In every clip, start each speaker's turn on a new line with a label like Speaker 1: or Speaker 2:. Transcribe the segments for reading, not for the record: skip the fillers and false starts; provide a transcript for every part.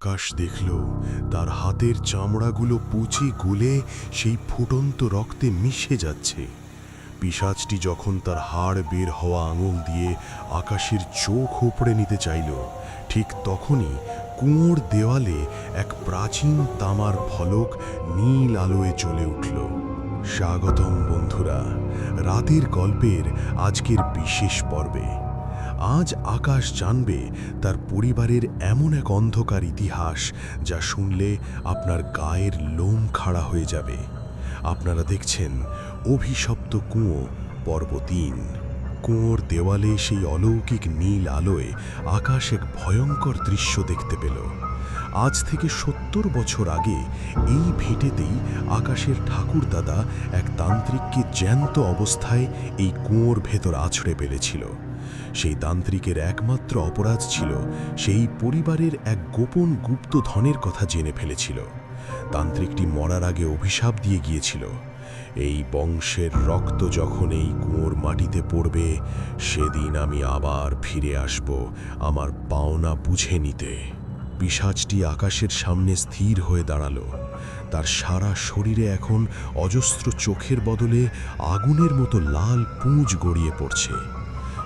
Speaker 1: আকাশ দেখল তার হাতের চামড়াগুলো পচে গলে সেই ফুটন্ত রক্তে মিশে যাচ্ছে। পিশাচটি যখন তার হাড় বের হওয়া আঙুল দিয়ে আকাশের চোখ উপড়ে নিতে চাইল, ঠিক তখনই কুয়োর দেওয়ালে এক প্রাচীন তামার ফলক নীল আলোয় জ্বলে উঠল। স্বাগতম বন্ধুরা, রাতের গল্পের আজকের বিশেষ পর্বে। আজ আকাশ জানবে তার পরিবারের এমন এক অন্ধকার ইতিহাস যা শুনলে আপনার গায়ের লোম খাড়া হয়ে যাবে। আপনারা দেখছেন অভিশপ্ত কুয়ো পর্ব ৩। কুয়োর দেওয়ালে সেই অলৌকিক নীল আলোয় আকাশ এক ভয়ঙ্কর দৃশ্য দেখতে পেল। আজ থেকে ৭০ বছর আগে এই ভিটেতেই আকাশের ঠাকুরদাদা এক তান্ত্রিককে জ্যান্ত অবস্থায় এই কুয়োর ভেতর আছড়ে ফেলেছিল। সেই তান্ত্রিকের একমাত্র অপরাধ ছিল সেই পরিবারের এক গোপন গুপ্তধনের কথা জেনে ফেলেছিল। তান্ত্রিকটি মরার আগে অভিশাপ দিয়ে গিয়েছিল, এই বংশের রক্ত যখন এই কুয়োর মাটিতে পড়বে, সেদিন আমি আবার ফিরে আসব আমার পাওনা বুঝে নিতে। পিশাচটি আকাশের সামনে স্থির হয়ে দাঁড়ালো। তার সারা শরীরে এখন অজস্র চোখের বদলে আগুনের মতো লাল পুঁজ গড়িয়ে পড়ছে।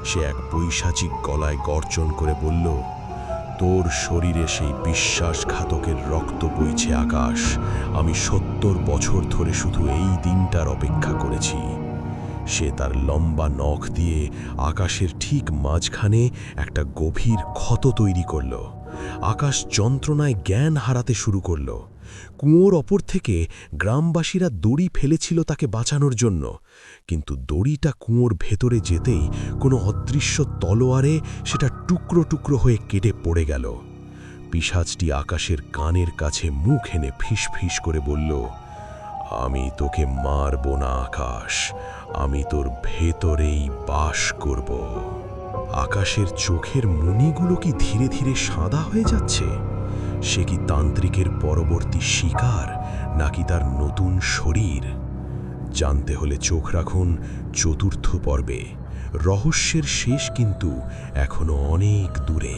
Speaker 1: সে এক পৈশাচিক গলায় গর্জন করে বলল, তোর শরীরে সেই বিশ্বাসঘাতকের রক্ত বইছে আকাশ। আমি ৭০ বছর ধরে শুধু এই দিনটার অপেক্ষা করেছি। সে তার লম্বা নখ দিয়ে আকাশের ঠিক মাঝখানে একটা গভীর ক্ষত তৈরি করল। আকাশ যন্ত্রণায় জ্ঞান হারাতে শুরু করল। কুয়োর অপর থেকে গ্রামবাসীরা দড়ি ফেলেছিল তাকে বাঁচানোর জন্য, কিন্তু দড়িটা কুয়োর ভেতরে যেতেই কোনো অদৃশ্য তলোয়ারে সেটা টুকরো টুকরো হয়ে কেটে পড়ে গেল। পিশাচটি আকাশের কানের কাছে মুখ এনে ফিসফিস করে বলল, আমি তোকে মারব না আকাশ, আমি তোর ভেতরেই বাস করব। আকাশের চোখের মণিগুলো কি ধীরে ধীরে সাদা হয়ে যাচ্ছে? সে কি তান্ত্রিকের পরবর্তী শিকার, নাকি তার নতুন শরীর? জানতে হলে চোখ রাখুন ৪র্থ পর্বে। রহস্যের শেষ কিন্তু এখনো অনেক দূরে।